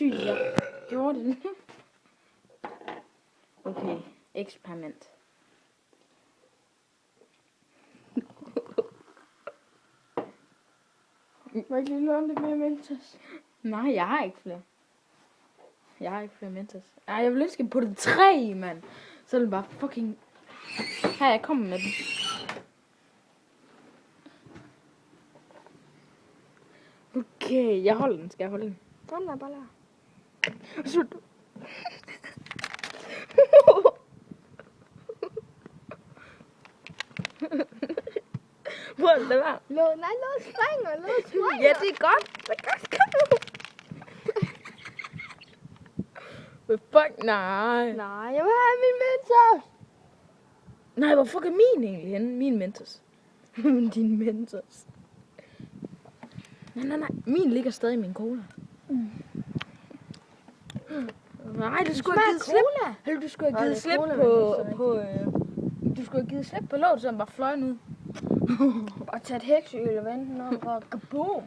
sygt, jeg gjorde det. Okay, eksperiment. Må jeg ikke lige låne lidt mere Mentos? Nej, jeg har ikke flere. Jeg har ikke flere Mentos. Ej, jeg vil ønske, at putte 3, mand. Så er det bare fucking... Her, jeg kommer med den. Okay, jeg holder den. Skal jeg holde den? Kom der, bare der. Slut. Hvor er det der? Nej, lås springer, lås springer. Ja, det er godt. Det er godt. Men fuck, nej. Nej, jeg vil have min Mentos. Nej, hvor fuck er min egentlig henne? Min Mentos. Din Mentos. Nej. Min ligger stadig i min cola. Nej, du skulle have givet slip. Eller du skulle have givet slip du skulle have givet slip på låget, så den bare fløj ud. Og tage et hekseøl og vente den om, og kaboom.